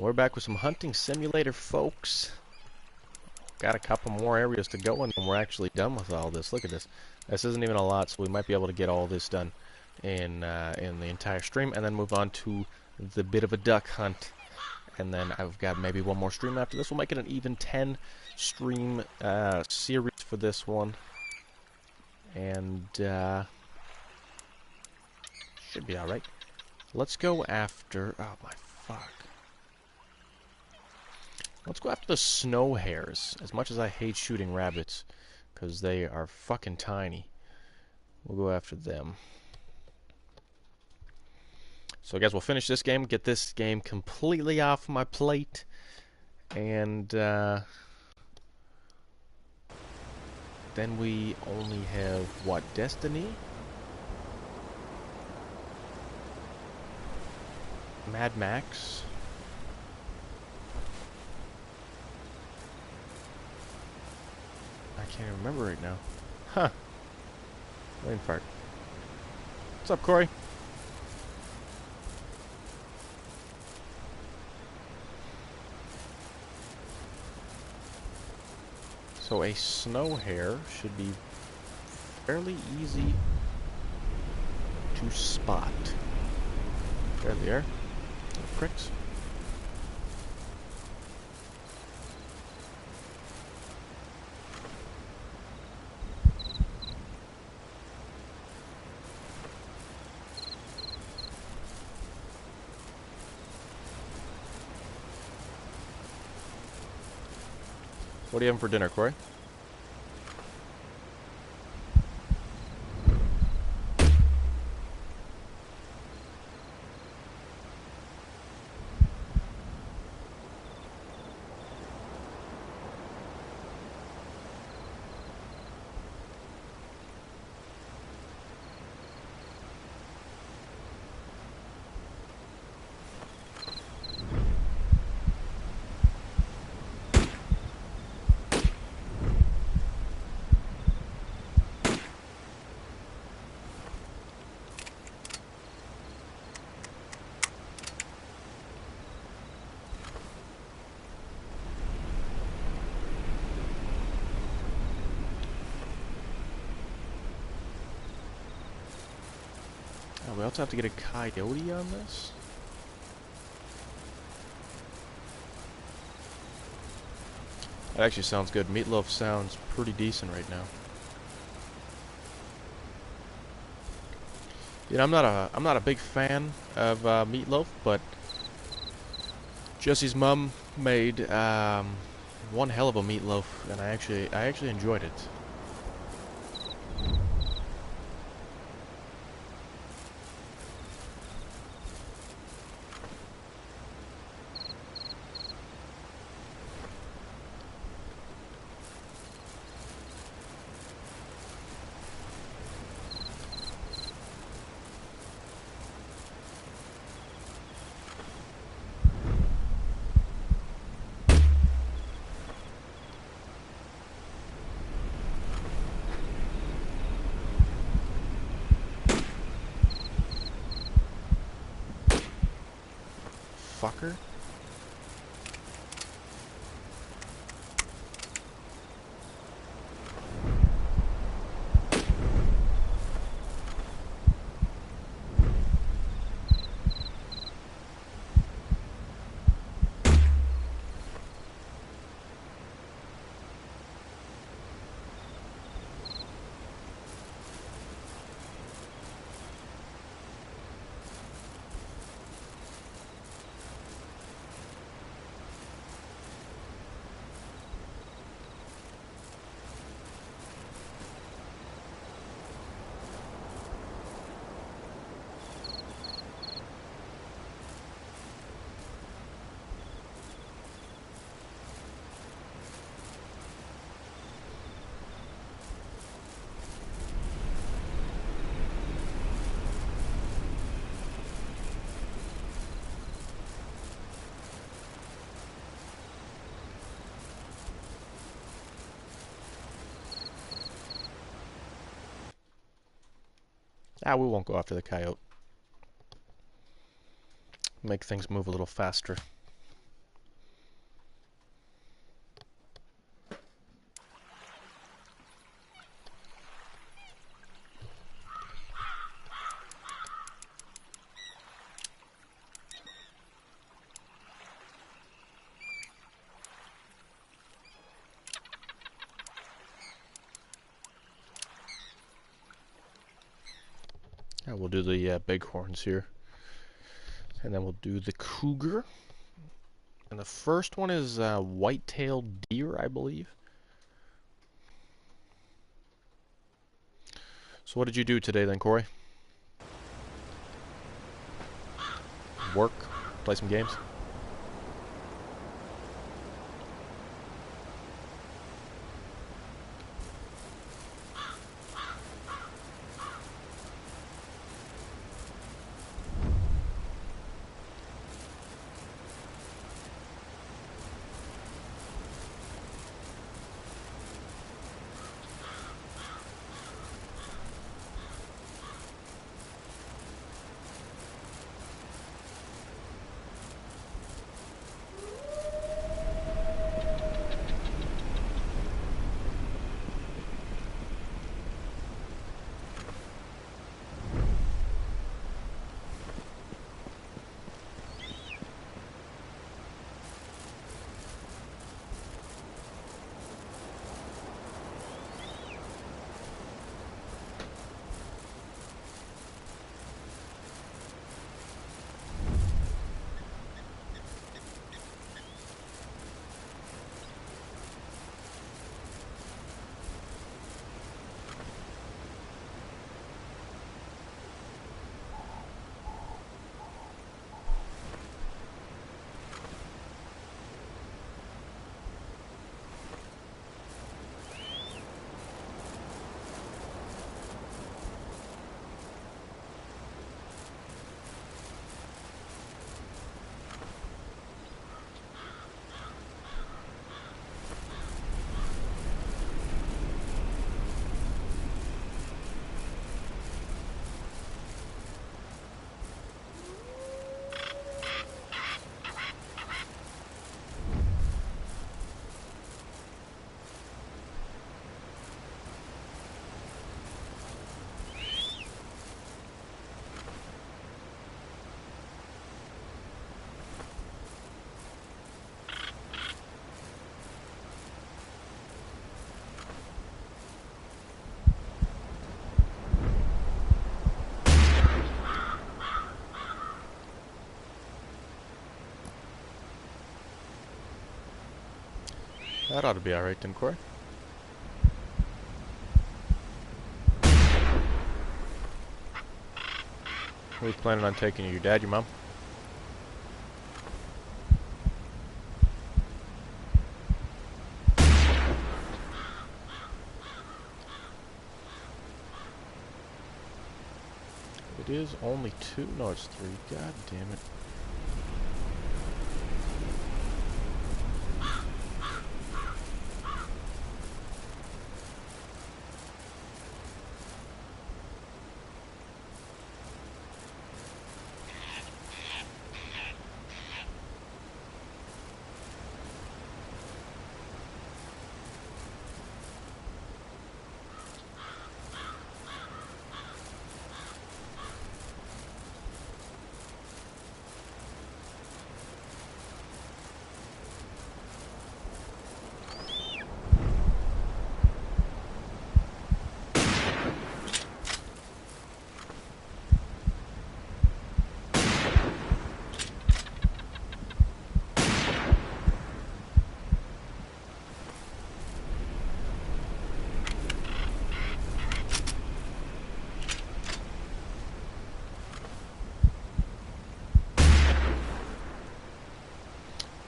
We're back with some hunting simulator, folks. Got a couple more areas to go, and we're actually done with all this. Look at this. This isn't even a lot, so we might be able to get all this done in the entire stream, and then move on to the bit of a duck hunt. And then I've got maybe one more stream after this. We'll make it an even 10 stream series for this one, and should be all right. Let's go after. Oh my fuck. Let's go after the snow hares. As much as I hate shooting rabbits, because they are fucking tiny, we'll go after them. So I guess we'll finish this game, get this game completely off my plate, and then we only have, what, Destiny? Mad Max? I can't even remember right now. Huh. Brain fart. What's up, Corey? So a snow hare should be fairly easy to spot. There they are. Little pricks. What are you having for dinner, Corey? Oh, we also have to get a coyote on this? That actually sounds good. Meatloaf sounds pretty decent right now. You know, I'm not a big fan of Meatloaf, but Jesse's mom made one hell of a meatloaf, and I actually enjoyed it. Fucker. Ah, we won't go after the coyote. Make things move a little faster. Yeah, we'll do the bighorns here. And then we'll do the cougar. And the first one is white-tailed deer, I believe. So what did you do today then, Corey? Work? Play some games? That ought to be alright then, Corey. Who are you planning on taking? Your dad, your mom? It is only 2. No, it's 3. God damn it.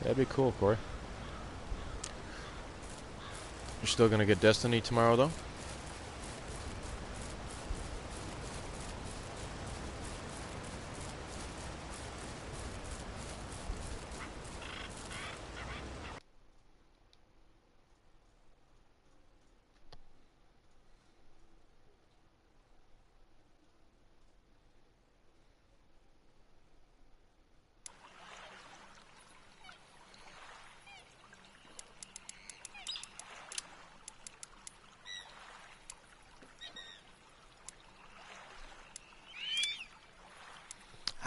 That'd be cool, Corey. You're still gonna get Destiny tomorrow, though?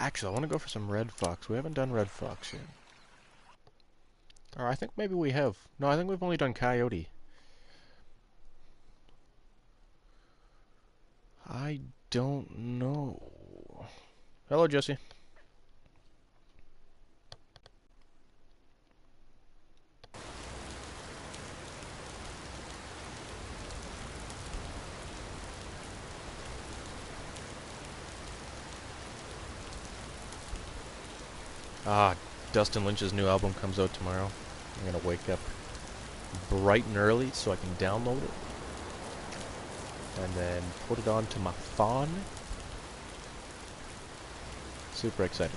Actually, I want to go for some red fox. We haven't done red fox yet. Or I think maybe we have. No, I think we've only done coyote. I don't know. Hello, Jesse. Ah, Dustin Lynch's new album comes out tomorrow. I'm gonna wake up bright and early so I can download it. And then put it onto my phone. Super excited.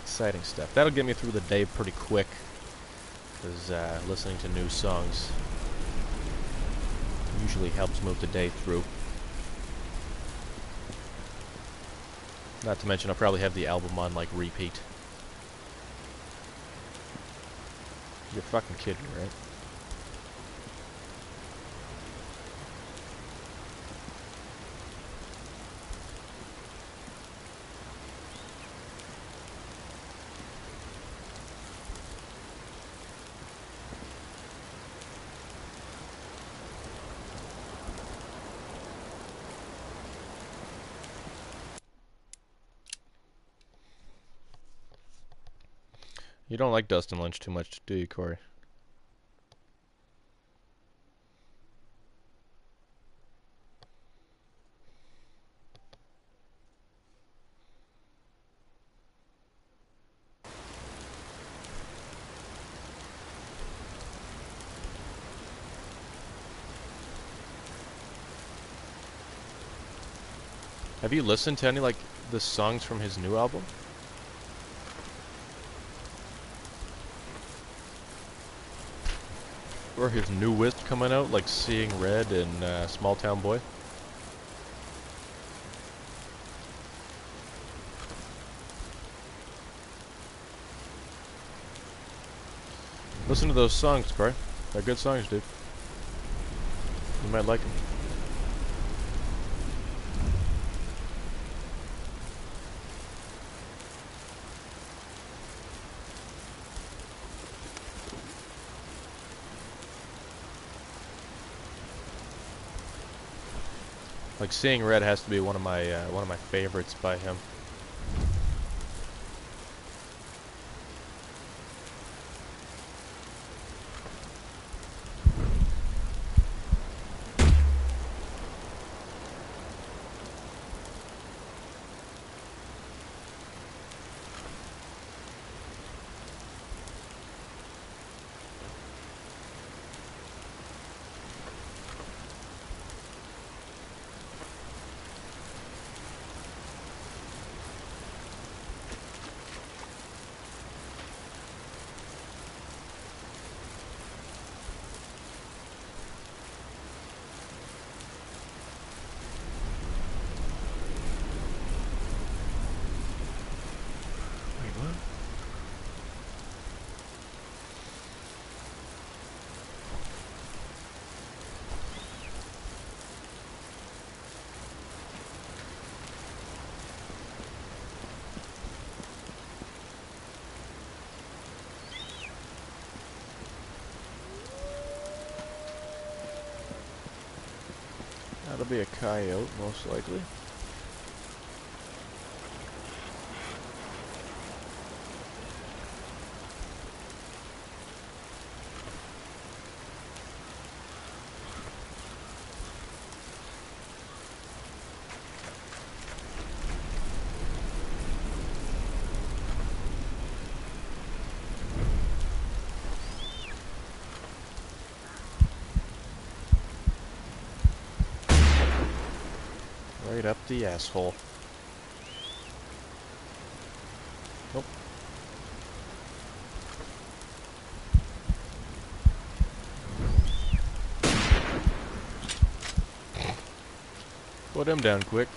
Exciting stuff. That'll get me through the day pretty quick. Because listening to new songs usually helps move the day through. Not to mention I'll probably have the album on like repeat. You're fucking kidding, right? You don't like Dustin Lynch too much, do you, Corey? Have you listened to any, like, the songs from his new album? Or his newest coming out, like Seeing Red and Small Town Boy? Listen to those songs, Corey. They're good songs, dude. You might like them. Like Seeing Red has to be one of my favorites by him. That'll be a coyote, most likely. Right up the asshole. Nope. Put him down quick.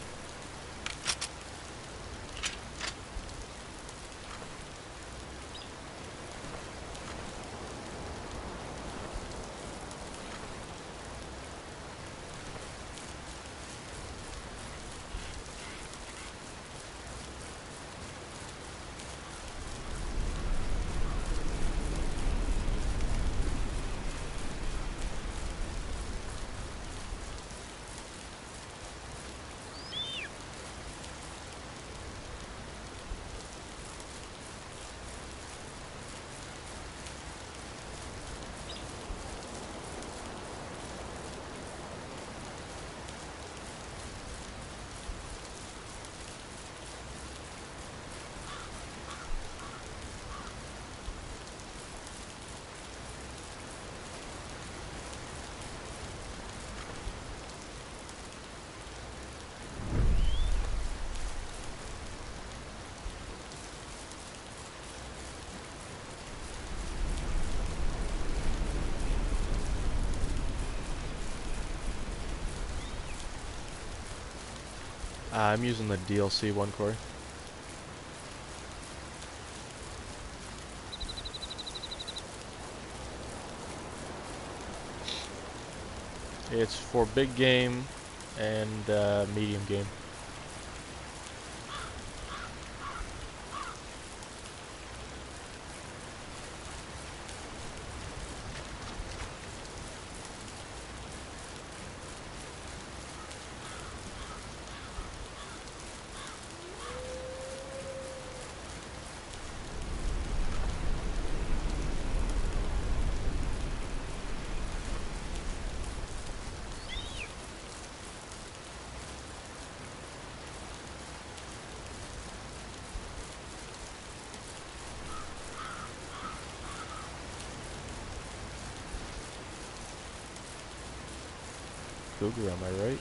I'm using the DLC one, Corey. It's for big game and medium game. Cougar, am I right?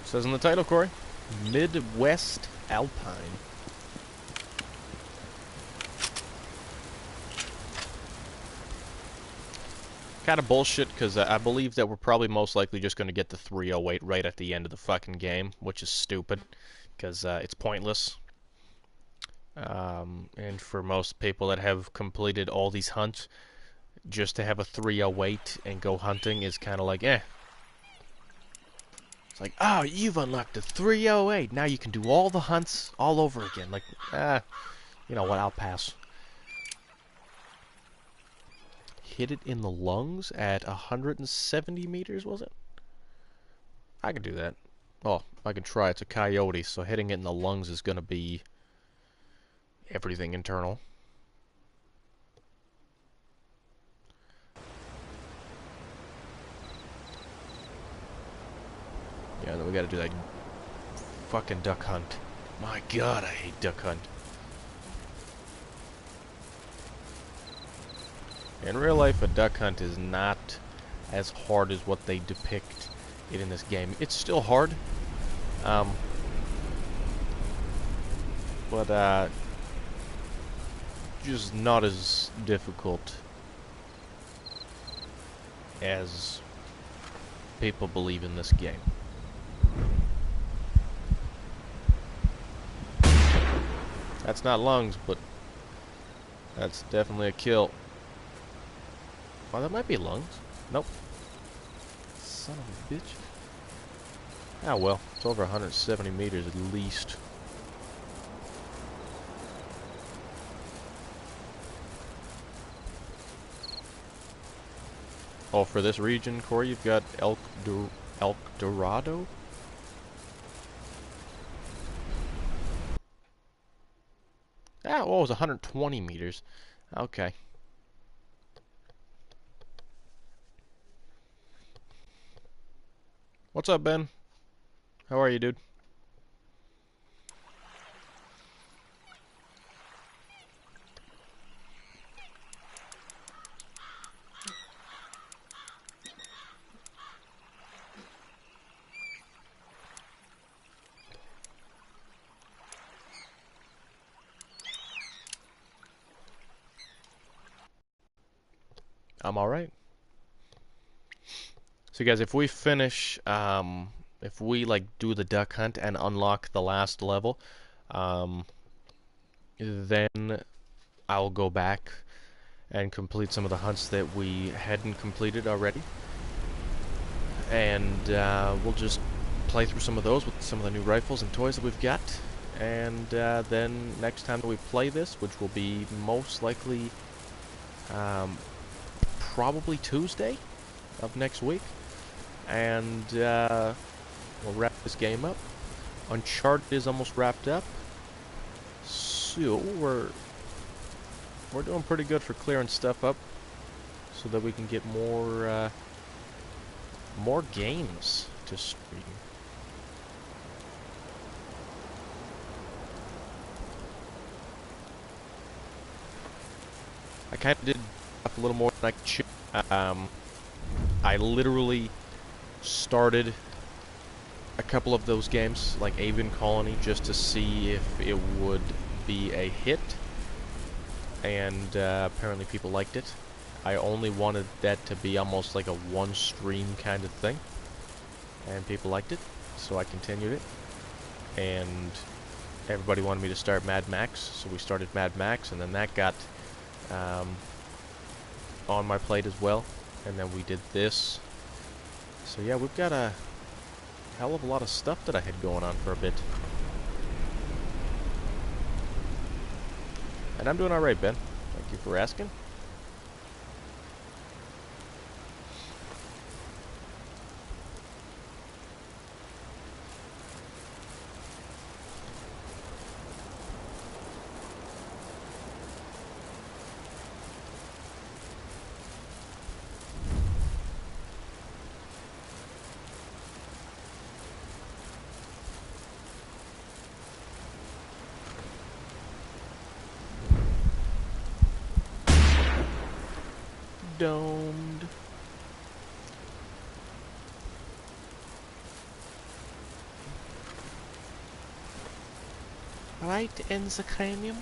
Says in the title, Corey, Midwest Alpine. Kind of bullshit, because I believe that we're probably most likely just going to get the 308 right at the end of the fucking game, which is stupid, because it's pointless. And for most people that have completed all these hunts, just to have a 308 and go hunting is kind of like, eh. It's like, oh, you've unlocked the 308. Now you can do all the hunts all over again. Like, you know what, I'll pass. Hit it in the lungs at 170 meters, was it? I can do that. Oh, I can try. It's a coyote, so hitting it in the lungs is going to be everything internal. Yeah, then we got to do that fucking duck hunt. My god, I hate duck hunt. In real life, a duck hunt is not as hard as what they depict it in this game. It's still hard, but just not as difficult as people believe in this game. That's not lungs, but that's definitely a kill. Oh, that might be lungs. Nope. Son of a bitch. Ah, well. It's over 170 meters at least. Oh, for this region, Corey, you've got Elk Dorado? Ah, well, it was 120 meters. Okay. What's up, Ben? How are you, dude? I'm alright. So guys, if we finish, if we like do the duck hunt and unlock the last level, then I'll go back and complete some of the hunts that we hadn't completed already. And we'll just play through some of those with some of the new rifles and toys that we've got. And then next time that we play this, which will be most likely probably Tuesday of next week, and we'll wrap this game up. Uncharted is almost wrapped up, so we're doing pretty good for clearing stuff up, so that we can get more games to stream. I kind of did a little more than I could chew. I literally started a couple of those games, like Avian Colony, just to see if it would be a hit, and apparently people liked it. I only wanted that to be almost like a one-stream kind of thing, and people liked it, so I continued it, and everybody wanted me to start Mad Max, so we started Mad Max, and then that got on my plate as well, and then we did this. So yeah, we've got a hell of a lot of stuff that I had going on for a bit. And I'm doing alright, Ben. Thank you for asking. Domed. Right in the cranium.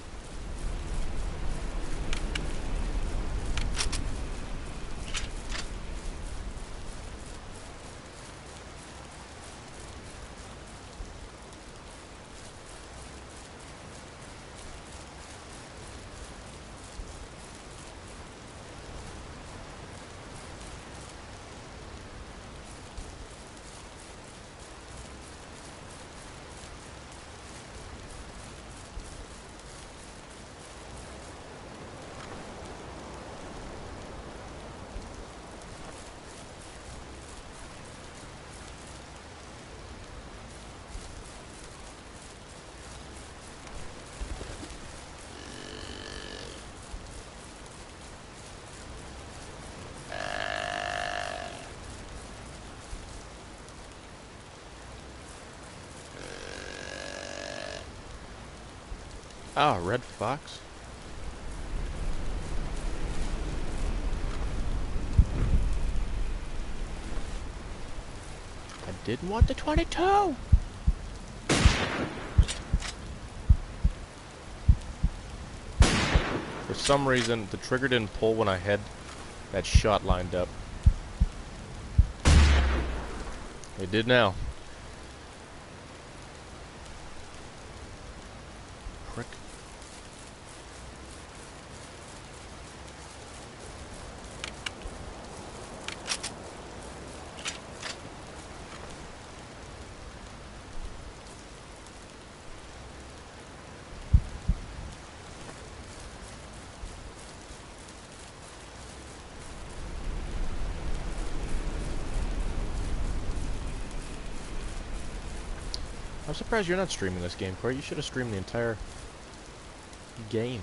Ah, red fox. I didn't want the 22! For some reason, the trigger didn't pull when I had that shot lined up. It did now. Prick. I'm surprised you're not streaming this game, Corey. You should have streamed the entire game.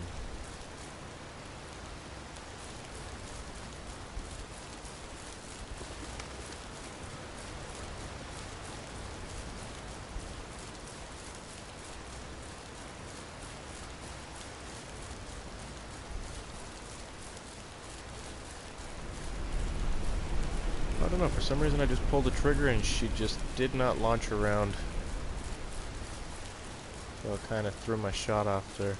I don't know, for some reason I just pulled the trigger and she just did not launch around. So I kind of threw my shot off there.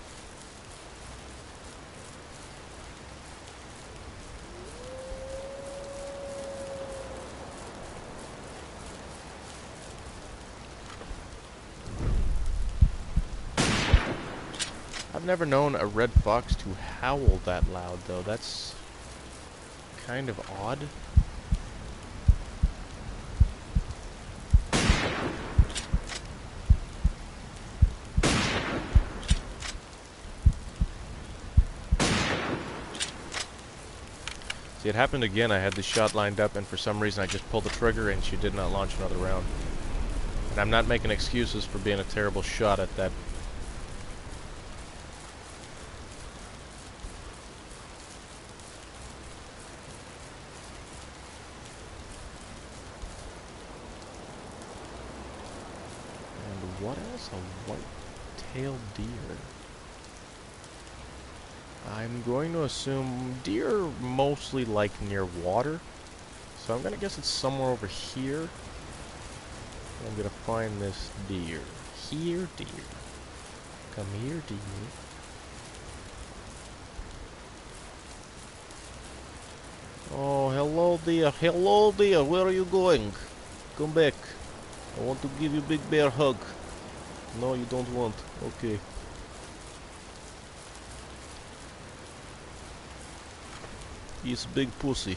I've never known a red fox to howl that loud, though. That's kind of odd. See, it happened again. I had the shot lined up, and for some reason I just pulled the trigger and she did not launch another round. And I'm not making excuses for being a terrible shot at that. And what else? A white-tailed deer. I'm going to assume deer mostly like near water, so I'm going to guess it's somewhere over here. I'm gonna find this deer. Here, deer. Come here, deer. Oh, hello, deer. Hello, deer. Where are you going? Come back. I want to give you a big bear hug. No, you don't want. Okay. He's big pussy.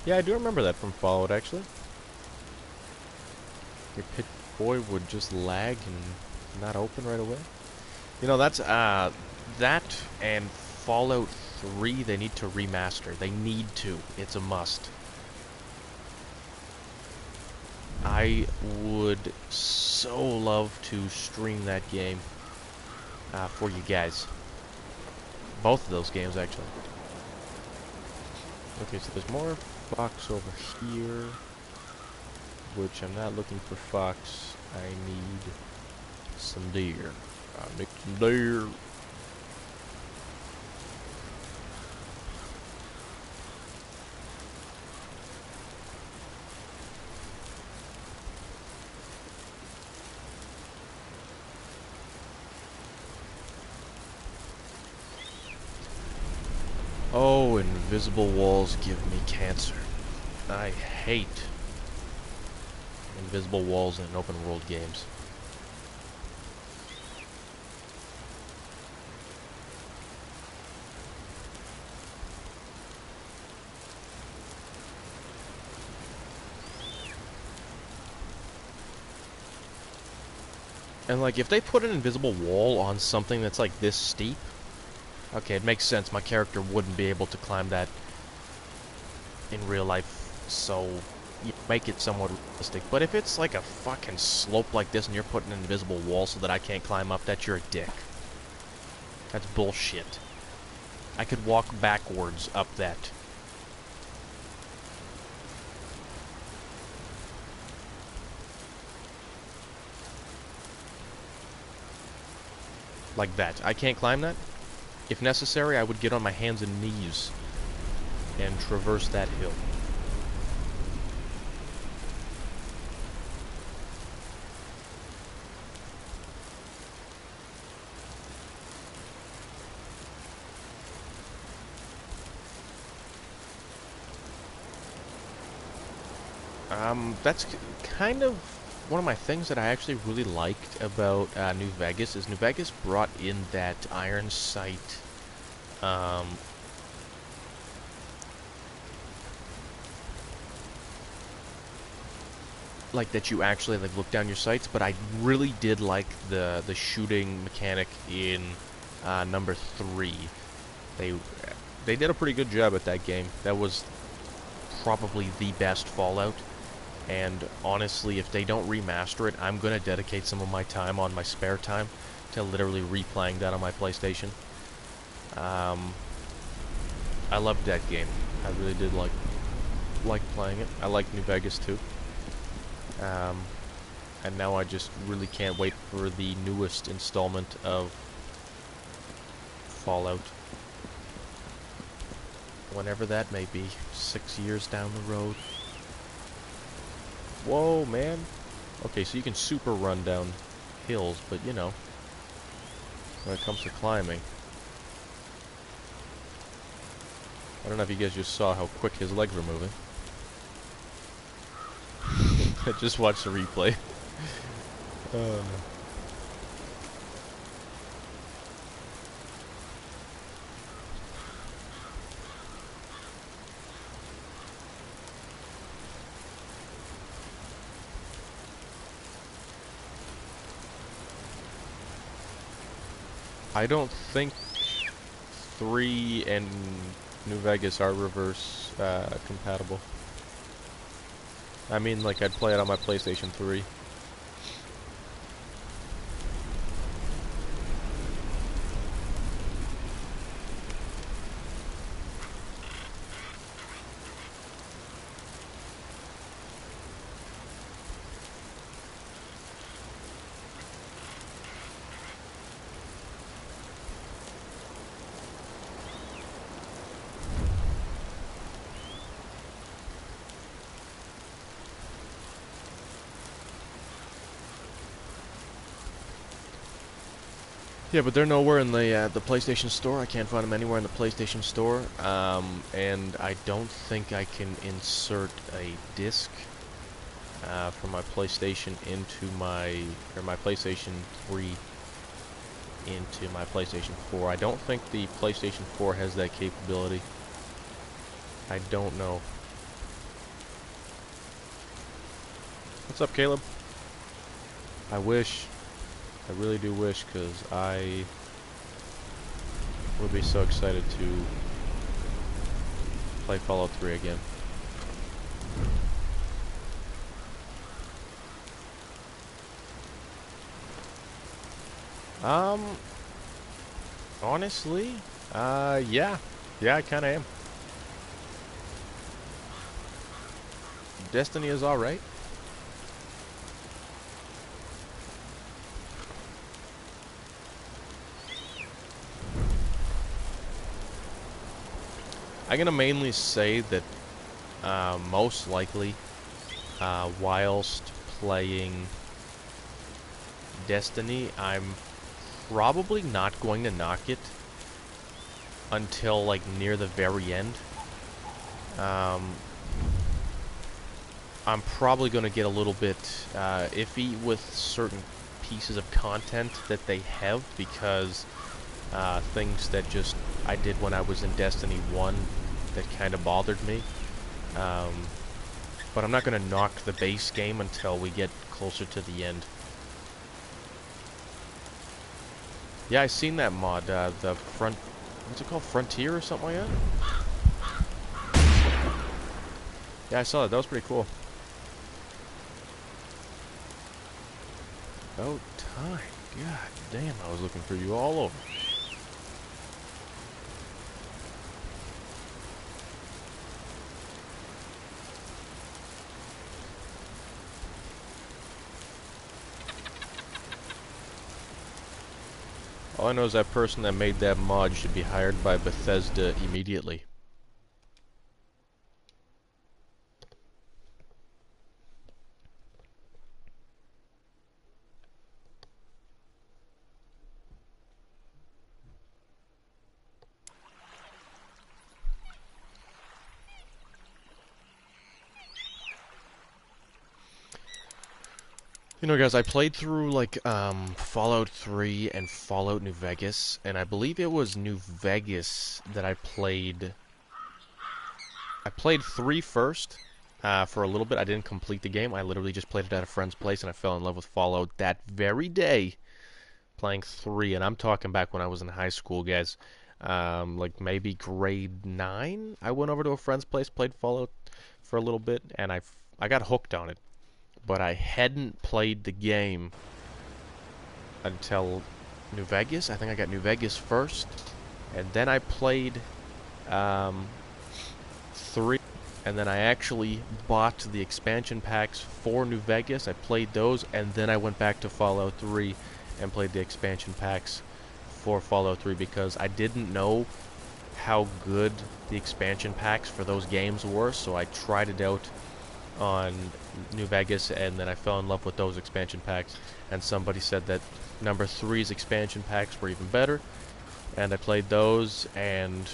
Yeah, I do remember that from Fallout, actually. Your pit boy would just lag and not open right away. You know, that's, that and Fallout 3, they need to remaster. They need to. It's a must. I would so love to stream that game for you guys. Both of those games, actually. Okay, so there's more fox over here, which I'm not looking for fox. I need some deer. I need some deer. Oh, invisible walls give me cancer. I hate invisible walls in open world games. And like, if they put an invisible wall on something that's like this steep, okay, it makes sense. My character wouldn't be able to climb that in real life, so you make it somewhat realistic. But if it's like a fucking slope like this and you're putting an invisible wall so that I can't climb up that, you're a dick. That's bullshit. I could walk backwards up that. Like that. I can't climb that? If necessary, I would get on my hands and knees and traverse that hill. That's kind of one of my things that I actually really liked about New Vegas is New Vegas brought in that iron sight, like that you actually like look down your sights. But I really did like the shooting mechanic in number 3. They did a pretty good job at that game. That was probably the best Fallout. And honestly, if they don't remaster it, I'm going to dedicate some of my time on my spare time to literally replaying that on my PlayStation. I loved that game. I really did like playing it. I like New Vegas too. And now I just really can't wait for the newest installment of Fallout. Whenever that may be, 6 years down the road. Whoa, man. Okay, so you can super run down hills, but you know, when it comes to climbing. I don't know if you guys just saw how quick his legs were moving. I just watched the replay. I don't think 3 and New Vegas are reverse compatible. I mean, like, I'd play it on my PlayStation 3. Yeah, but they're nowhere in the PlayStation Store. I can't find them anywhere in the PlayStation Store. And I don't think I can insert a disc from my PlayStation into my PlayStation 3 into my PlayStation 4. I don't think the PlayStation 4 has that capability. I don't know. What's up, Caleb? I wish. I really do wish, because I would be so excited to play Fallout 3 again. Honestly, yeah. Yeah, I kinda am. Destiny is alright. I'm gonna mainly say that, most likely, whilst playing Destiny, I'm probably not going to knock it until, like, near the very end. I'm probably going to get a little bit iffy with certain pieces of content that they have, because things that just I did when I was in Destiny 1 that kind of bothered me. But I'm not going to knock the base game until we get closer to the end. Yeah, I seen that mod, the front... What's it called? Frontier or something like that? Yeah, I saw that. That was pretty cool. About time. God damn, I was looking for you all over. All I know is that person that made that mod should be hired by Bethesda immediately. You know, guys, I played through, like, Fallout 3 and Fallout New Vegas, and I believe it was New Vegas that I played... I played 3 first, for a little bit. I didn't complete the game. I literally just played it at a friend's place, and I fell in love with Fallout that very day, playing 3, and I'm talking back when I was in high school, guys. Like, maybe grade 9, I went over to a friend's place, played Fallout for a little bit, and I got hooked on it. But I hadn't played the game until New Vegas. I think I got New Vegas first, and then I played 3, and then I actually bought the expansion packs for New Vegas. I played those, and then I went back to Fallout 3 and played the expansion packs for Fallout 3, because I didn't know how good the expansion packs for those games were, so I tried it out on New Vegas, and then I fell in love with those expansion packs, and somebody said that number 3's expansion packs were even better, and I played those, and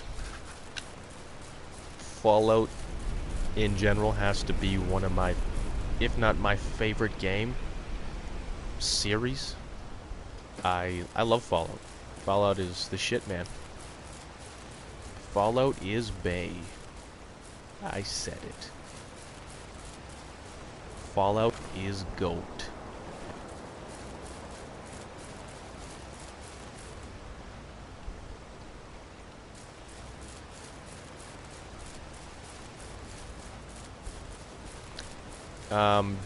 Fallout in general has to be one of my, if not my favorite game series. I love Fallout. Fallout is the shit, man. Fallout is bae. I said it. Fallout is GOAT.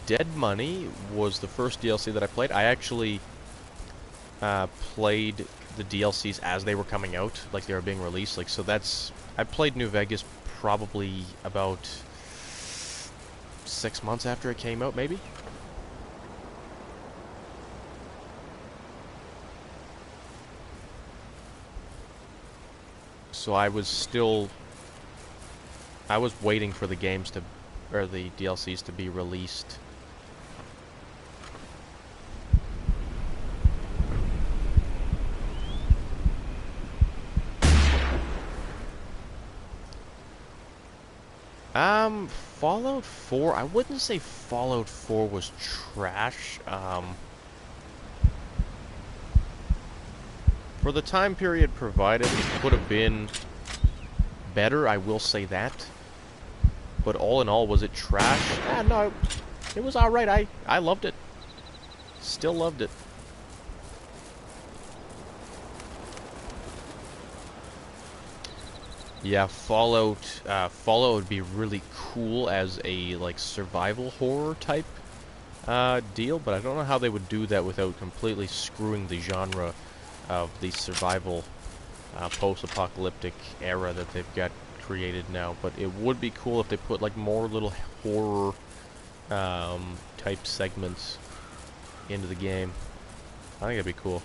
Dead Money was the first DLC that I played. I actually played the DLCs as they were coming out, like they were being released. Like, so that's... I played New Vegas probably about 6 months after it came out, maybe? So I was waiting for the games to, or the DLCs to be released. Fallout 4, I wouldn't say Fallout 4 was trash. For the time period provided, it could have been better, I will say that. But all in all, was it trash? No, it was alright. I loved it. Still loved it. Yeah, Fallout would be really cool as a, like, survival horror type deal, but I don't know how they would do that without completely screwing the genre of the survival post-apocalyptic era that they've got created now. But it would be cool if they put, like, more little horror type segments into the game. I think it'd be cool.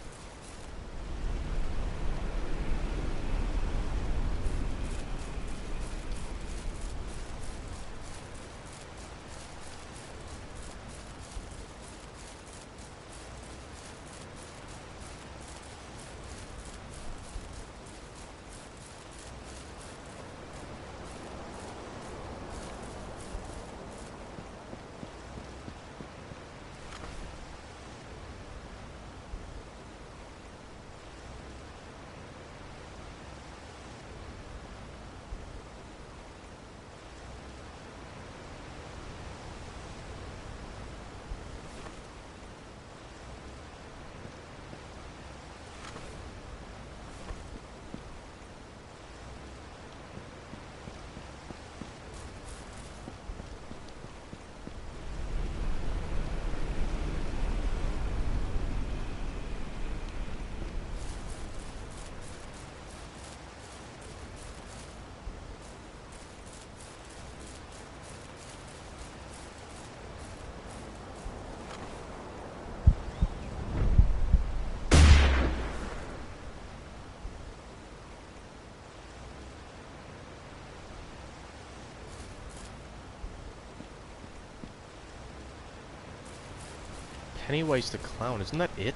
Pennywise the Clown, isn't that it?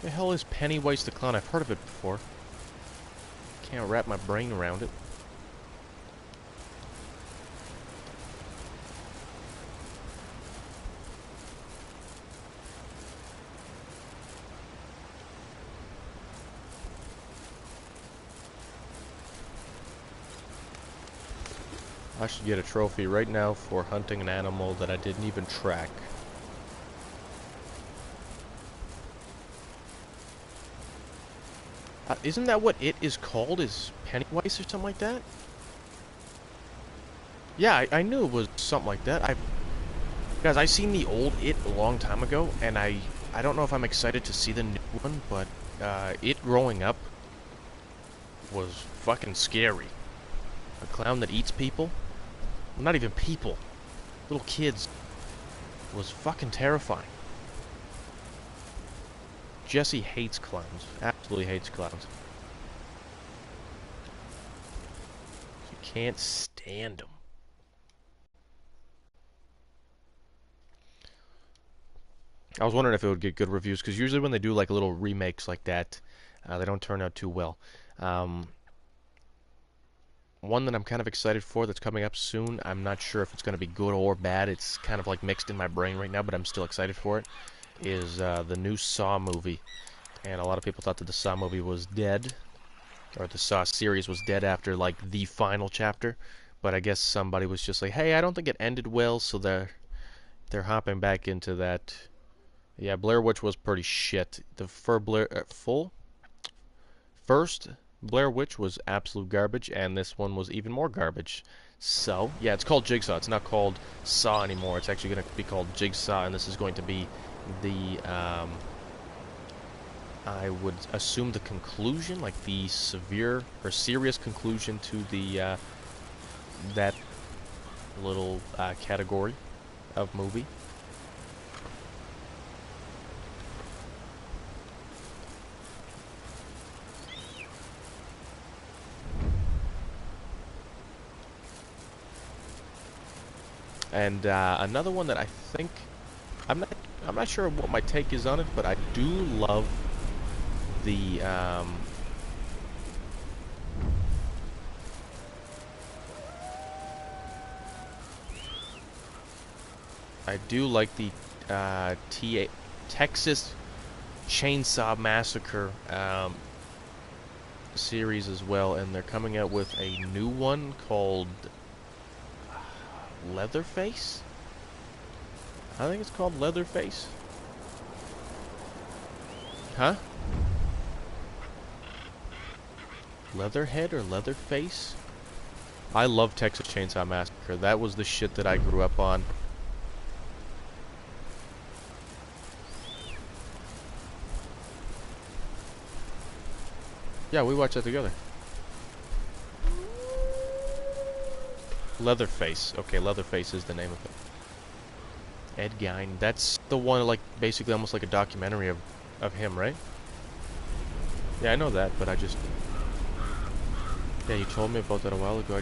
The hell is Pennywise the Clown? I've heard of it before. Can't wrap my brain around it. I should get a trophy right now for hunting an animal that I didn't even track. Isn't that what it is called? Is Pennywise or something like that? Yeah, I knew it was something like that. Guys, I seen the old It a long time ago, and I don't know if I'm excited to see the new one, but It growing up was fucking scary. A clown that eats people? Well, not even people. Little kids. Was fucking terrifying. Jesse hates clowns. Absolutely hates clowns. You can't stand them. I was wondering if it would get good reviews, because usually when they do like little remakes like that, they don't turn out too well. One that I'm kind of excited for that's coming up soon, I'm not sure if it's going to be good or bad. It's kind of like mixed in my brain right now, but I'm still excited for it, is the new Saw movie. And a lot of people thought that the Saw movie was dead, or the Saw series was dead after like the final chapter. But I guess somebody was just like, hey, I don't think it ended well, so they're hopping back into that. Yeah, Blair Witch was pretty shit. The first Blair Witch was absolute garbage, and this one was even more garbage. So, yeah, it's called Jigsaw. It's not called Saw anymore. It's actually going to be called Jigsaw, and this is going to be the, I would assume the conclusion, like the severe or serious conclusion to the, that little category of movie. And another one that I think I'm not I'm not sure what my take is on it, but I do love the I do like the Texas Chainsaw Massacre series as well, and they're coming out with a new one called Leatherface. I think it's called Leatherface. Huh? Leatherhead or Leatherface? I love Texas Chainsaw Massacre. That was the shit that I grew up on. Yeah, we watched that together. Leatherface. Okay, Leatherface is the name of it. Ed Gein. That's the one, like, basically almost like a documentary of him, right? Yeah, I know that, but I just... Yeah, you told me about that a while ago.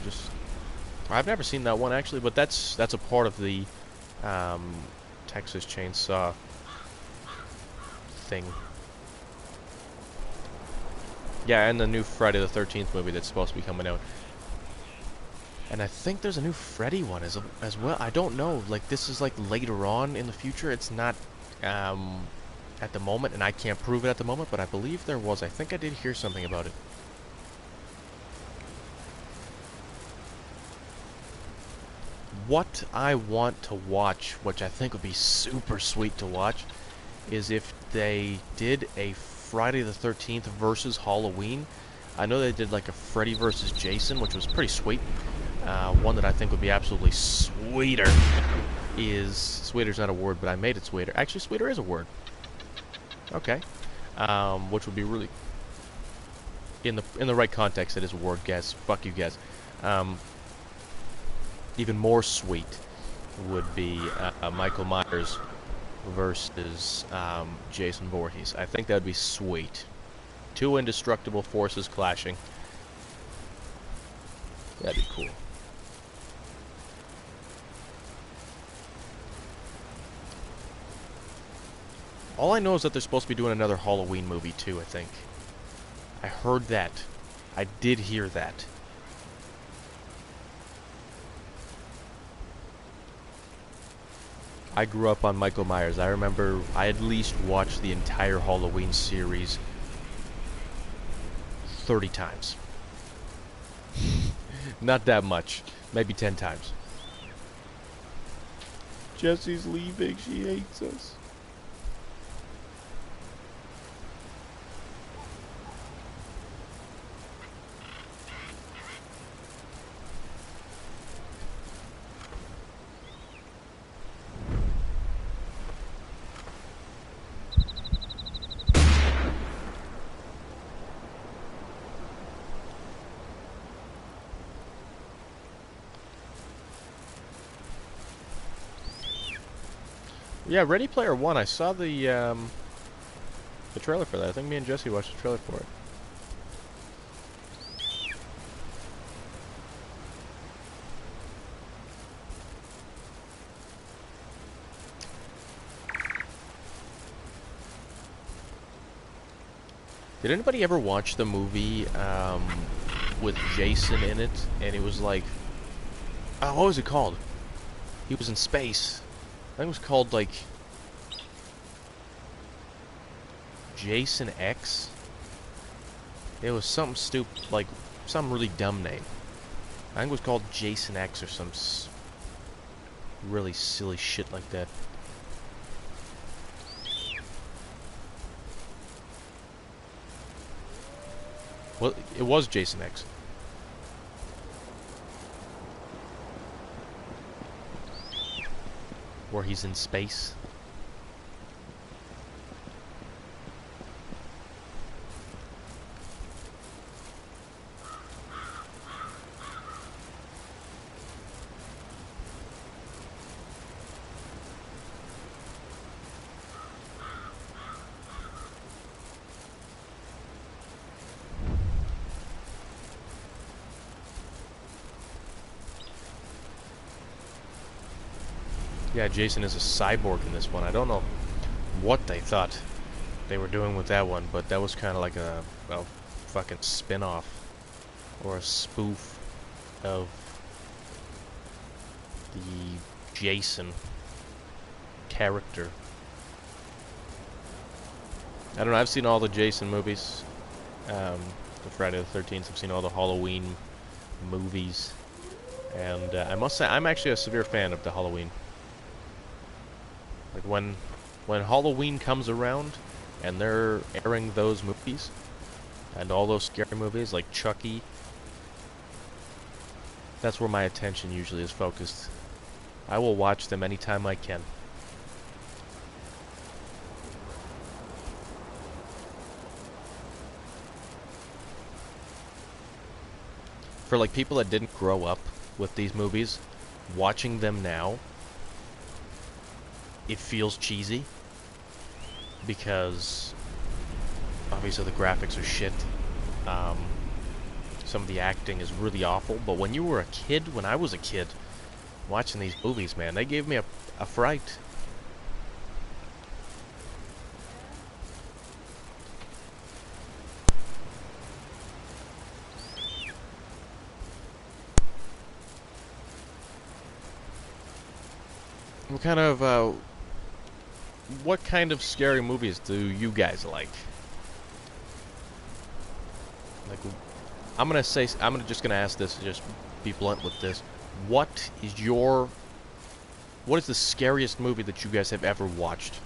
I've never seen that one, actually, but that's a part of the Texas Chainsaw thing. Yeah, and the new Friday the 13th movie that's supposed to be coming out. And I think there's a new Freddy one as well. I don't know. Like, this is like later on in the future. It's not at the moment, and I can't prove it at the moment, but I believe there was. I think I did hear something about it. What I want to watch, which I think would be super sweet to watch, is if they did a Friday the 13th versus Halloween. I know they did like a Freddy versus Jason, which was pretty sweet. One that I think would be absolutely sweeter is... Sweeter's not a word, but I made it sweeter. Actually, sweeter is a word. Okay. Which would be really... In the right context, it is a word, guys. Fuck you, guys. Even more sweet would be Michael Myers versus Jason Voorhees. I think that would be sweet. Two indestructible forces clashing. That'd be cool. All I know is that they're supposed to be doing another Halloween movie too, I think. I heard that. I did hear that. I grew up on Michael Myers. I remember I at least watched the entire Halloween series 30 times. Not that much. Maybe 10 times. Jessie's leaving. She hates us. Yeah, Ready Player One. I saw the trailer for that. I think me and Jesse watched the trailer for it. Did anybody ever watch the movie with Jason in it? And it was like, oh, what was it called? He was in space. I think it was called, like, Jason X. It was something stupid, like, some really dumb name. I think it was called Jason X or some really silly shit like that. Well, it was Jason X. Where he's in space. Yeah, Jason is a cyborg in this one. I don't know what they thought they were doing with that one, but that was kind of like a fucking spin-off or a spoof of the Jason character. I don't know, I've seen all the Jason movies, the Friday the 13th, I've seen all the Halloween movies, and I must say, I'm actually a severe fan of the Halloween. Like, when Halloween comes around, and they're airing those movies, and all those scary movies, like Chucky, that's where my attention usually is focused. I will watch them anytime I can. For like people that didn't grow up with these movies, watching them now, it feels cheesy because obviously the graphics are shit. Some of the acting is really awful, but when you were a kid, when I was a kid, watching these movies, man, they gave me a fright. What kind of scary movies do you guys like? Like, I'm just gonna ask this, just be blunt with this. What is the scariest movie that you guys have ever watched?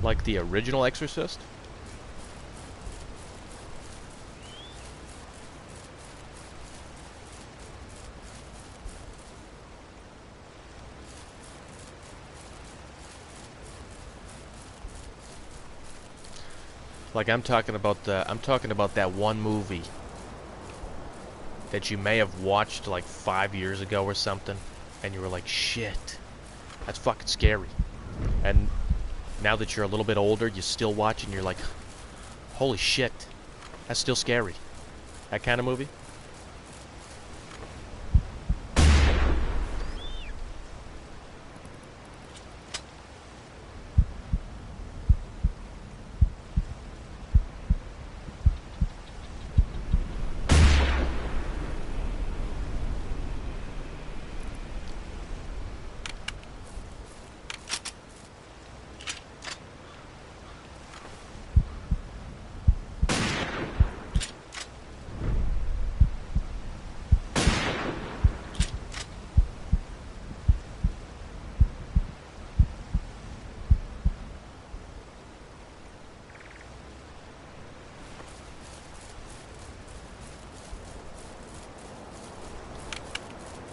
Like the original Exorcist? Like I'm talking about that one movie that you may have watched like 5 years ago or something, and you were like, shit, that's fucking scary. And now that you're a little bit older, you still watch and you're like, holy shit, that's still scary. That kind of movie?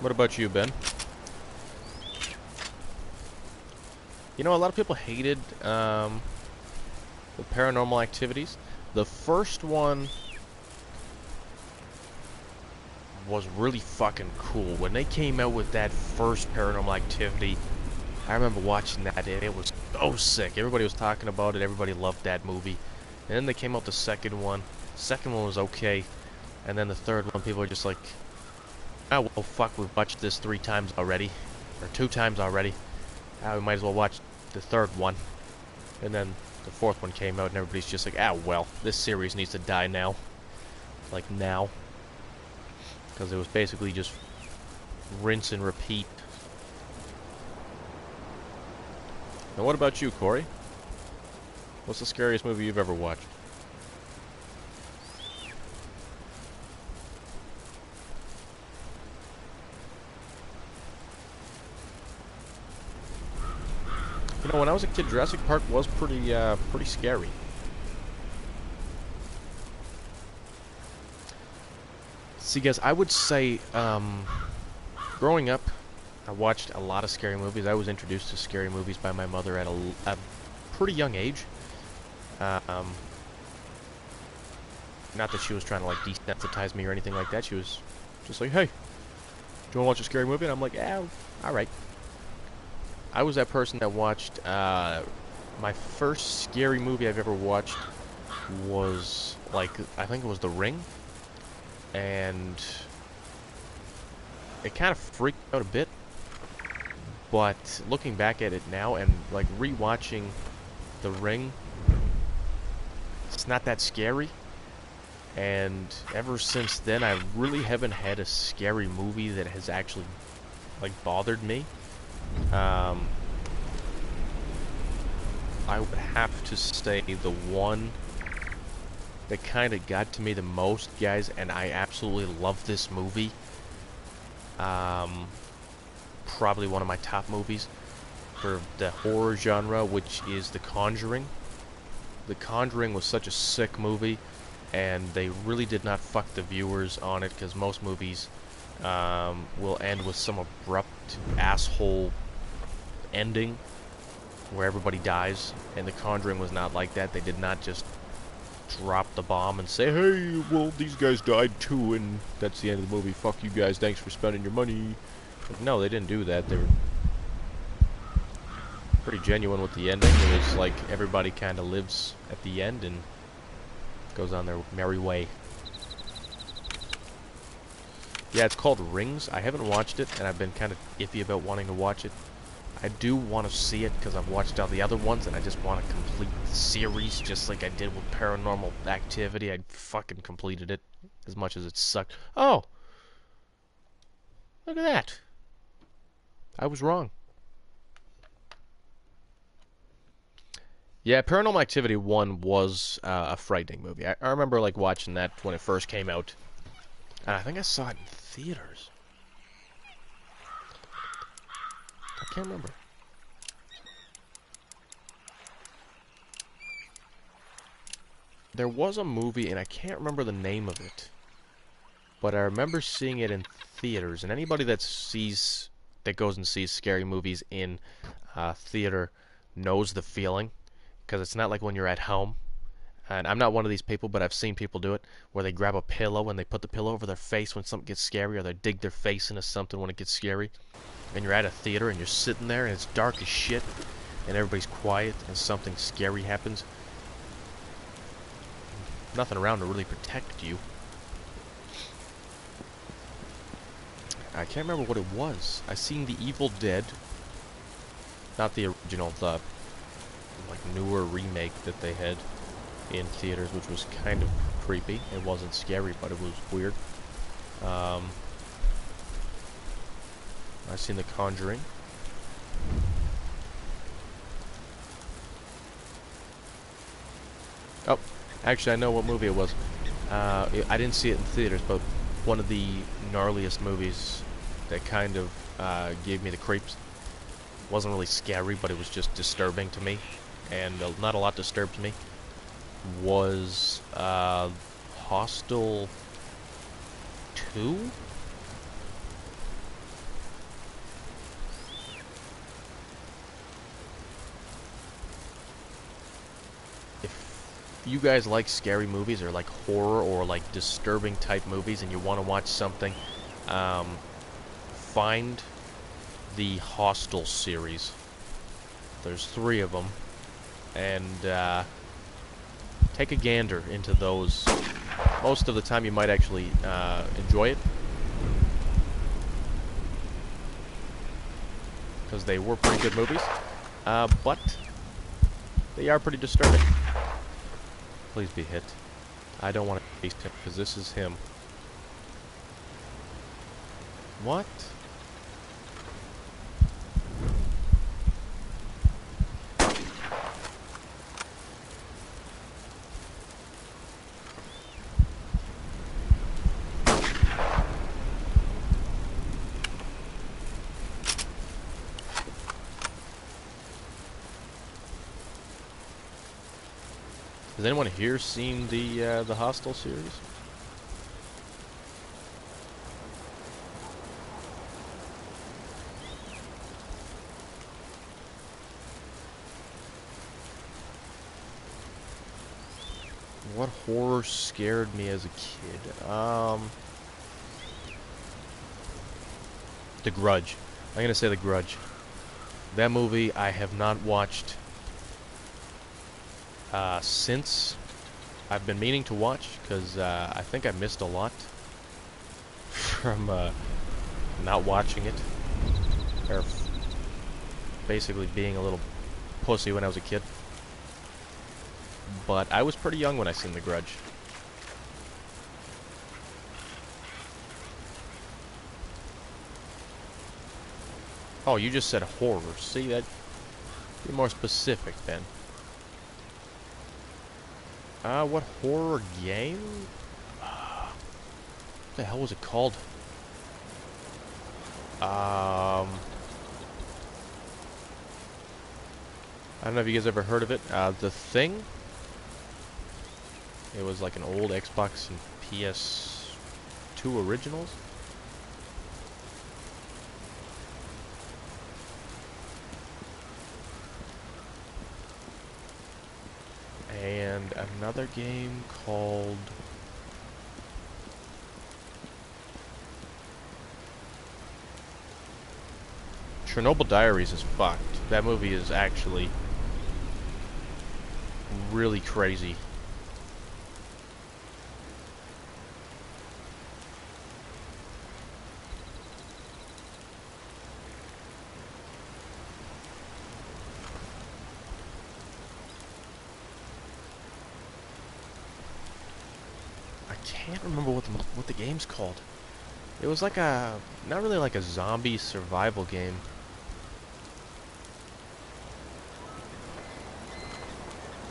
What about you, Ben? You know, a lot of people hated the Paranormal Activities. The first one was really fucking cool. When they came out with that first Paranormal Activity, I remember watching that. It was so sick. Everybody was talking about it. Everybody loved that movie. And then they came out the second one. The second one was okay. And then the third one, people were just like, oh, well, fuck, we've watched this 3 times already. Or 2 times already. We might as well watch the third one. And then the fourth one came out, and everybody's just like, well, this series needs to die now. Like, now. Because it was basically just rinse and repeat. Now, what about you, Corey? What's the scariest movie you've ever watched? You know, when I was a kid, Jurassic Park was pretty scary. See, guys, I would say, growing up, I watched a lot of scary movies. I was introduced to scary movies by my mother at a pretty young age. Um, Not that she was trying to, like, desensitize me or anything like that. She was just like, hey, do you want to watch a scary movie? And I'm like, yeah, alright. I was that person that watched, my first scary movie I've ever watched was, like, I think it was The Ring. And it kind of freaked me out a bit. But looking back at it now and, like, rewatching The Ring, it's not that scary. And ever since then, I really haven't had a scary movie that has actually, like, bothered me. I would have to say the one that kind of got to me the most, guys, and I absolutely love this movie. Probably one of my top movies for the horror genre, which is The Conjuring. The Conjuring was such a sick movie, and they really did not fuck the viewers on it, because most movies will end with some abrupt asshole ending where everybody dies, and The Conjuring was not like that. They did not just drop the bomb and say, hey, well, these guys died too, and that's the end of the movie. Fuck you guys, thanks for spending your money. Like, no, they didn't do that. They were pretty genuine with the ending. It was like everybody kind of lives at the end and goes on their merry way. Yeah, it's called Rings. I haven't watched it, and I've been kind of iffy about wanting to watch it. I do want to see it because I've watched all the other ones, and I just want to complete the series, just like I did with Paranormal Activity. I fucking completed it, as much as it sucked. Oh! Look at that. I was wrong. Yeah, Paranormal Activity 1 was a frightening movie. I remember, like, watching that when it first came out. And I think I saw it in theaters. I can't remember. There was a movie, and I can't remember the name of it. But I remember seeing it in theaters. And anybody that goes and sees scary movies in theater knows the feeling. Because it's not like when you're at home. And I'm not one of these people, but I've seen people do it, where they grab a pillow and they put the pillow over their face when something gets scary, or they dig their face into something when it gets scary. And you're at a theater and you're sitting there and it's dark as shit, and everybody's quiet and something scary happens. Nothing around to really protect you. I can't remember what it was. I seen The Evil Dead. Not the original, the like newer remake that they had in theaters, which was kind of creepy. It wasn't scary, but it was weird. I seen The Conjuring. Oh, actually, I know what movie it was. I didn't see it in theaters, but one of the gnarliest movies that kind of gave me the creeps. Wasn't really scary, but it was just disturbing to me, and not a lot disturbed me. Was Hostel 2? If you guys like scary movies, or like horror, or like disturbing type movies, and you want to watch something, find the Hostel series. There's 3 of them, and take a gander into those. Most of the time you might actually enjoy it, because they were pretty good movies, but they are pretty disturbing. Please be hit. I don't want to face him, because this is him. What? Has anyone here seen the Hostel series? What horror scared me as a kid? The Grudge. I'm gonna say The Grudge. That movie I have not watched since. I've been meaning to watch because I think I missed a lot from not watching it, or basically being a little pussy when I was a kid. But I was pretty young when I seen The Grudge. Oh, you just said horror. See, that be more specific then. What horror game? What the hell was it called? I don't know if you guys ever heard of it. The Thing. It was like an old Xbox and PS2 originals. And another game called... Chernobyl Diaries is fucked. That movie is actually really crazy. I can't remember what the game's called. It was like a... not really like a zombie survival game.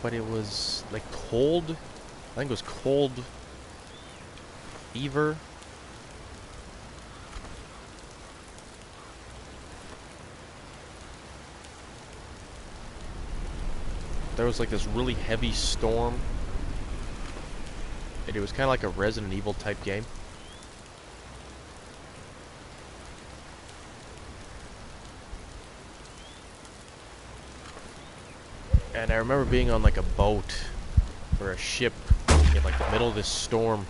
But it was like Cold... I think it was Cold Fever. There was like this really heavy storm. And it was kind of like a Resident Evil type game. And I remember being on like a boat or a ship in like the middle of this storm,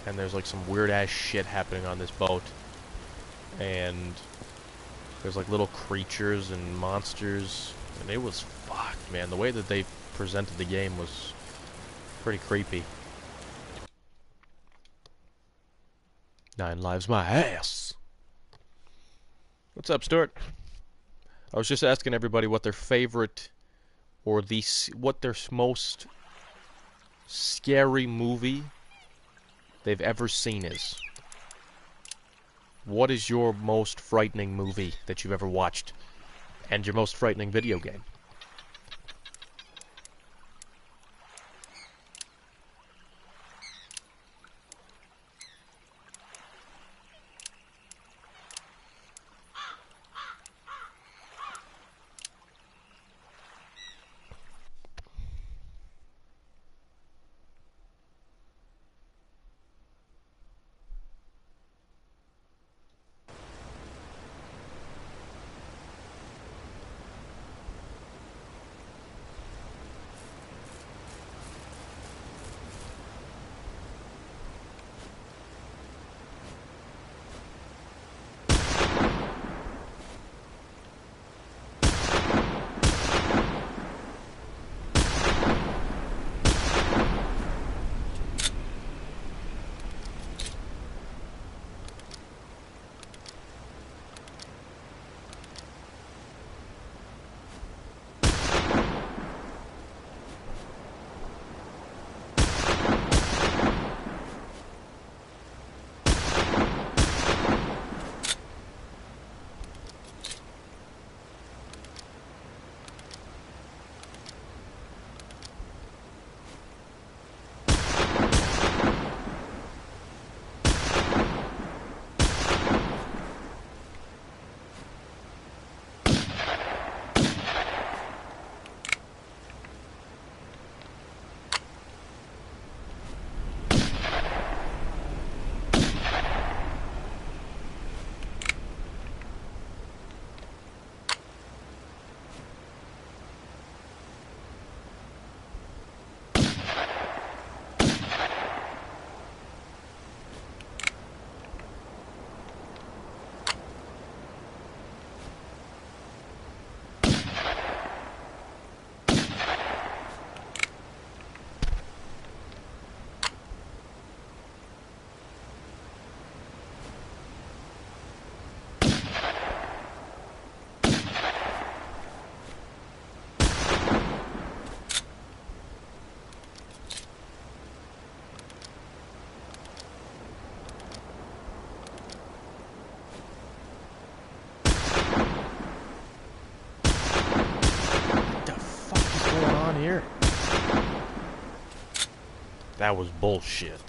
and there's like some weird ass shit happening on this boat, and there's like little creatures and monsters, and it was fucked, man. The way that they presented the game was pretty creepy. 9 Lives my ass. What's up, Stuart? I was just asking everybody what their favorite or what their most scary movie they've ever seen is. What is your most frightening movie that you've ever watched? And your most frightening video game? on here? That was bullshit.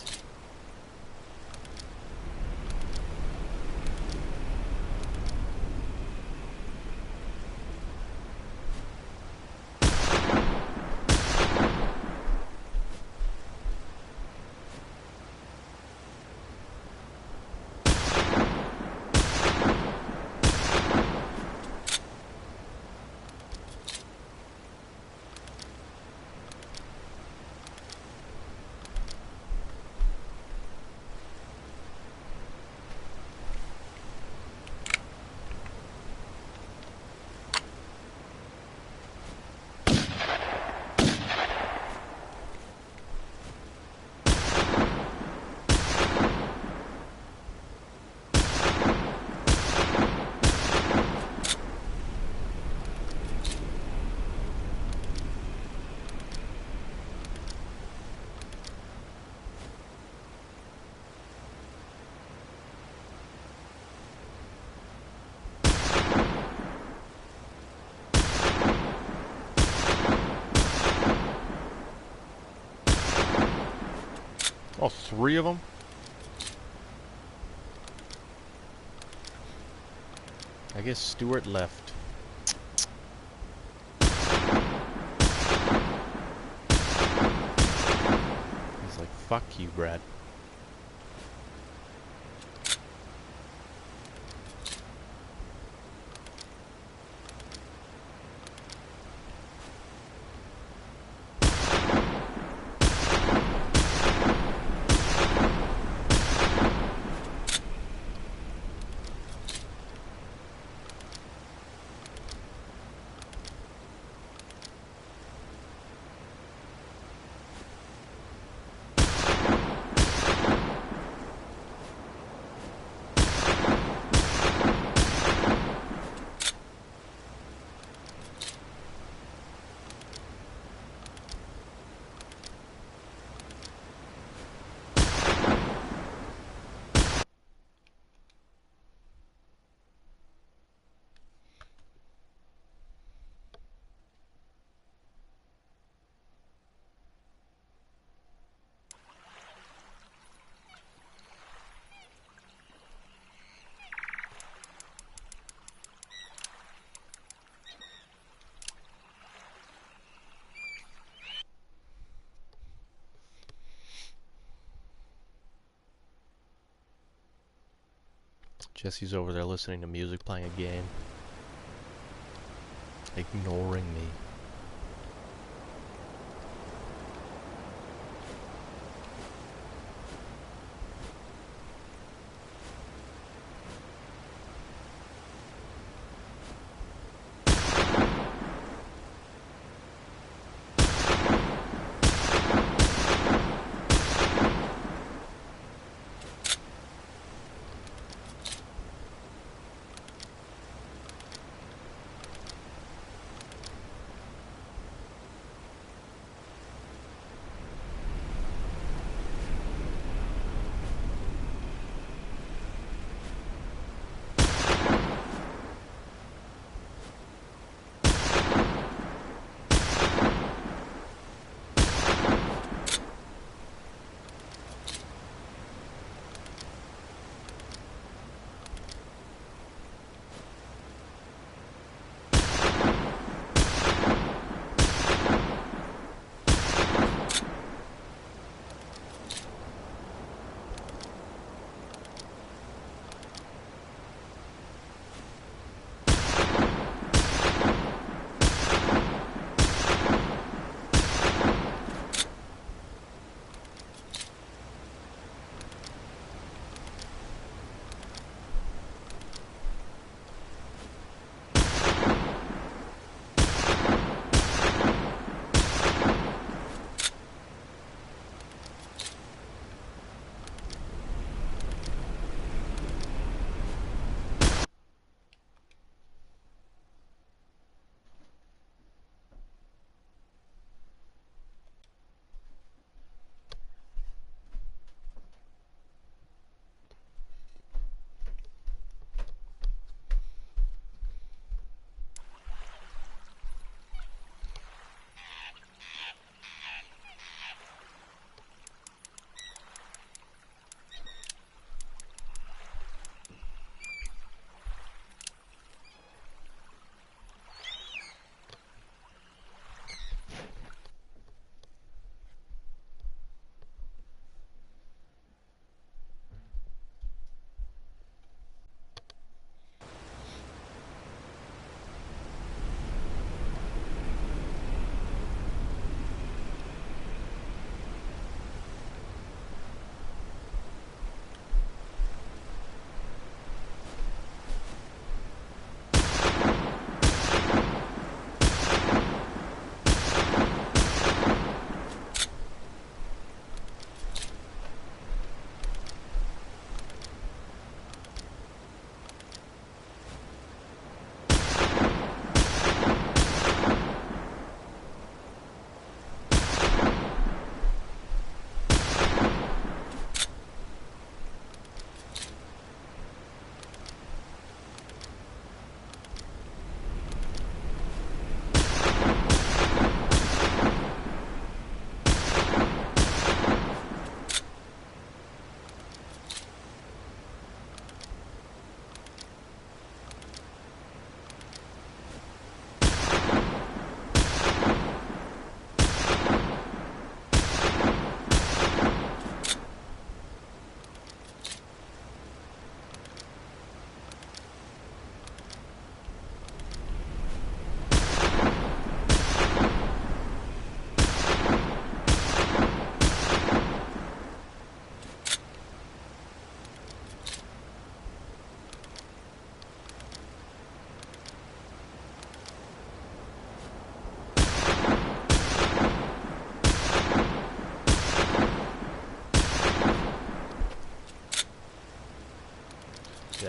Oh, 3 of them? I guess Stuart left. He's like, fuck you, Brad. Jesse's over there listening to music, playing a game. Ignoring me.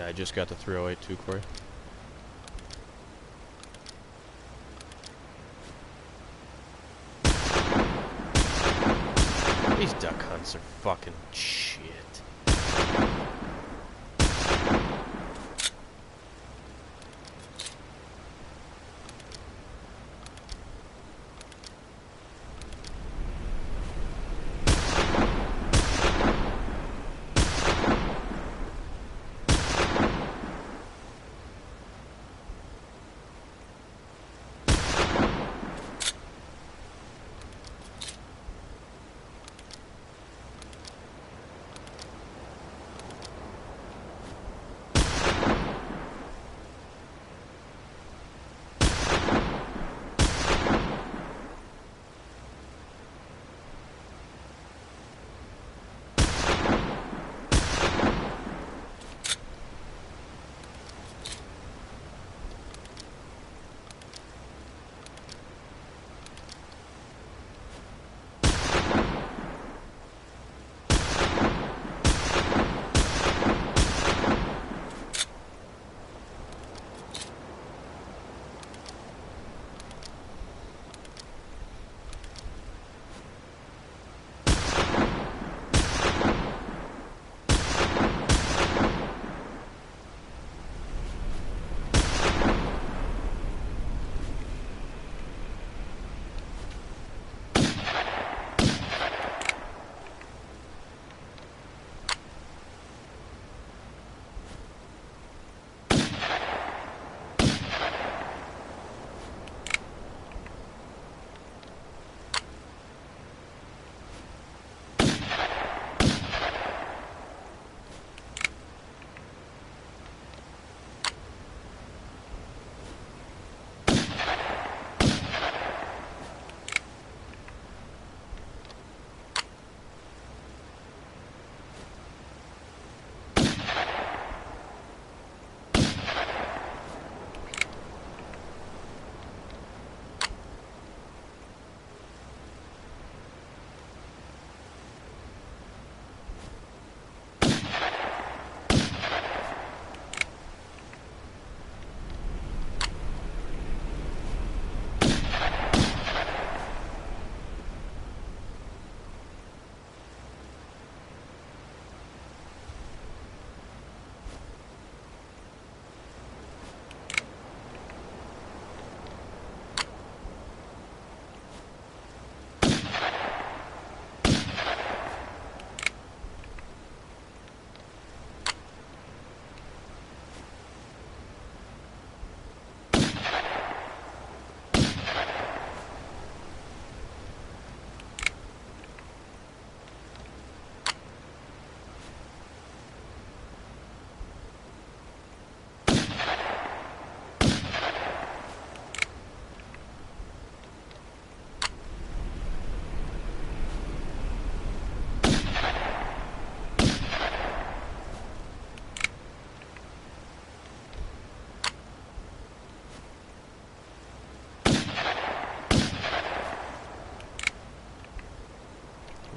I just got the 308 too, Corey. These duck hunts are fucking shit.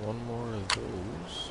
One more of those.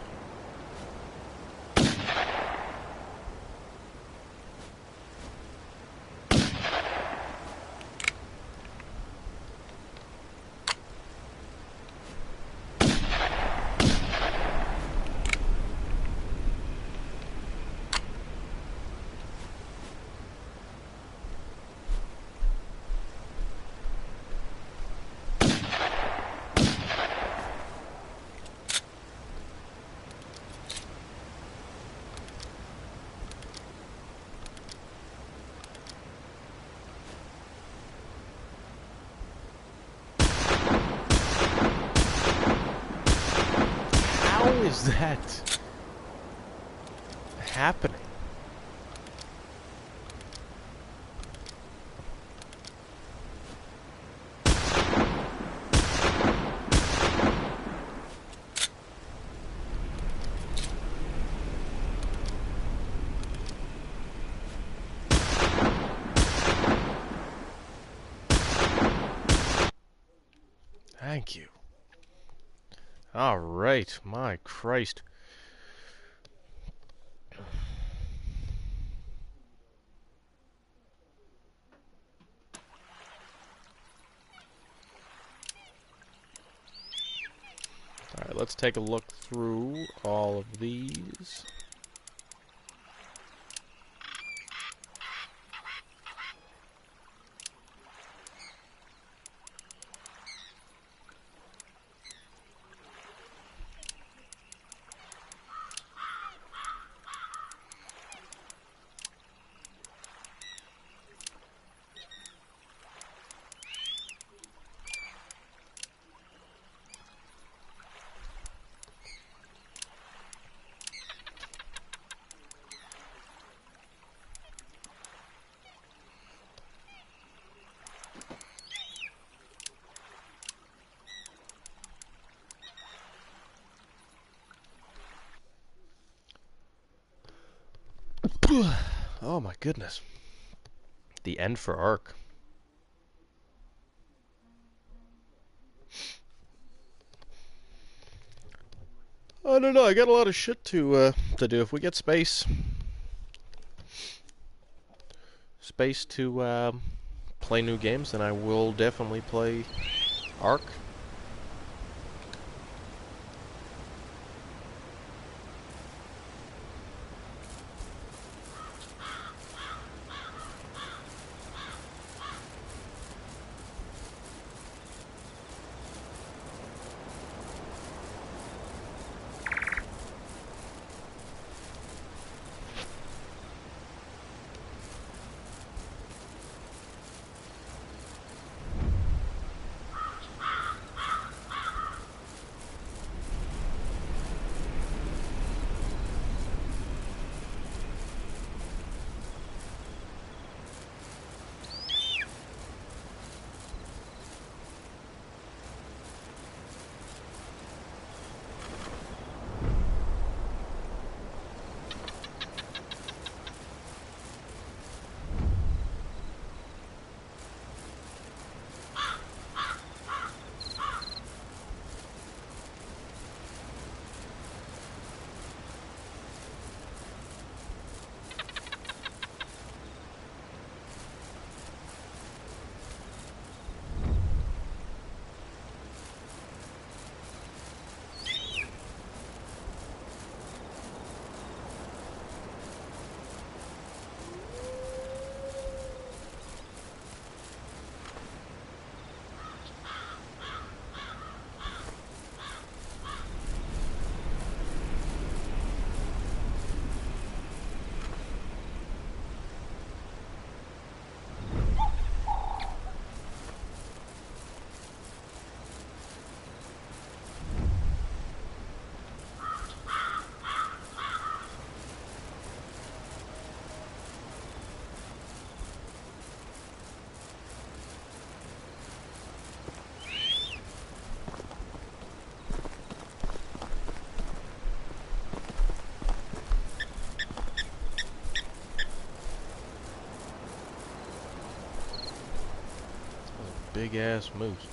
How is that happening? Thank you. All right, my Christ. let's take a look through all of these. Oh my goodness. The end for Ark. I don't know, I got a lot of shit to do. If we get space to play new games, then I will definitely play Ark. Big ass moose.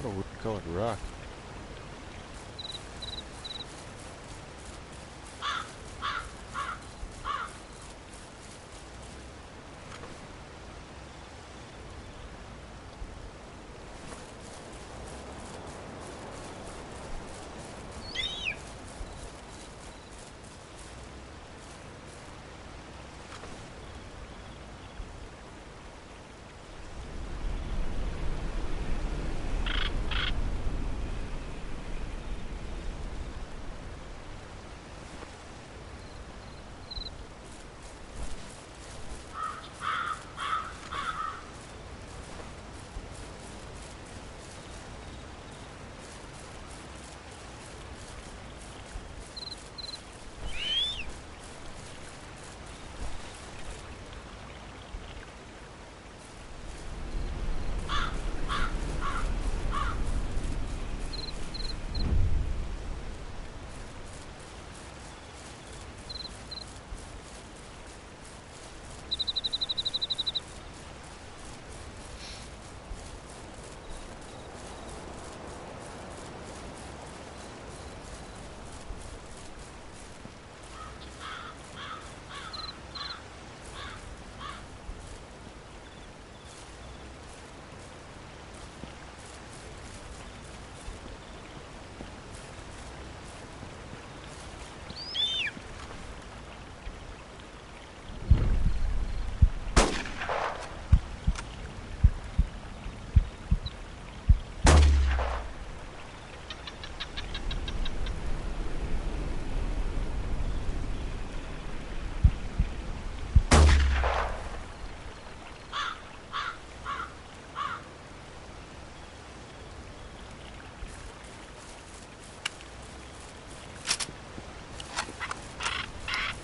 What a weird colored rock.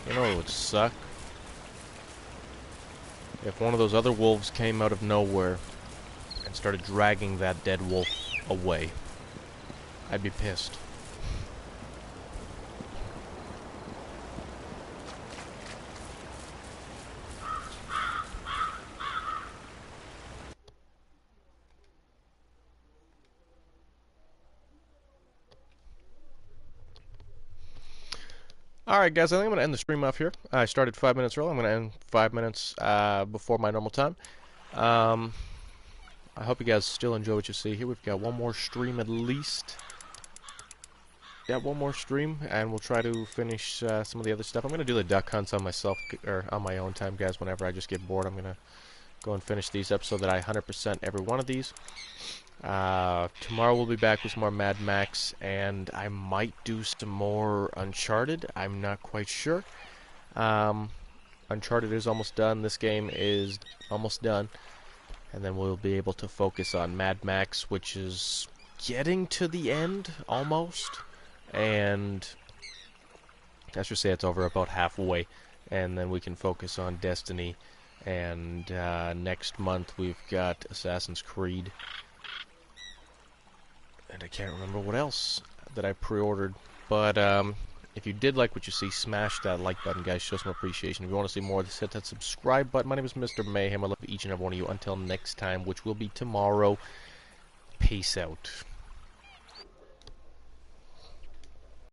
You know what would suck? If one of those other wolves came out of nowhere and started dragging that dead wolf away. I'd be pissed. Alright guys, I think I'm going to end the stream off here. I started 5 minutes early. I'm going to end 5 minutes before my normal time. I hope you guys still enjoy what you see here. We've got one more stream at least. Yeah, one more stream, and we'll try to finish some of the other stuff. I'm going to do the duck hunts on myself, or on my own time, guys. Whenever I just get bored, I'm going to go and finish these up so that I 100% every one of these. Tomorrow we'll be back with some more Mad Max, and I might do some more Uncharted. I'm not quite sure. Uncharted is almost done. This game is almost done. And then we'll be able to focus on Mad Max, which is getting to the end, almost. And let's just say it's over about halfway. And then we can focus on Destiny. And next month we've got Assassin's Creed. And I can't remember what else that I pre-ordered. But if you did like what you see, smash that like button, guys. Show some appreciation. If you want to see more, just hit that subscribe button. My name is Mr. Mayhem. I love each and every one of you. Until next time, which will be tomorrow. Peace out.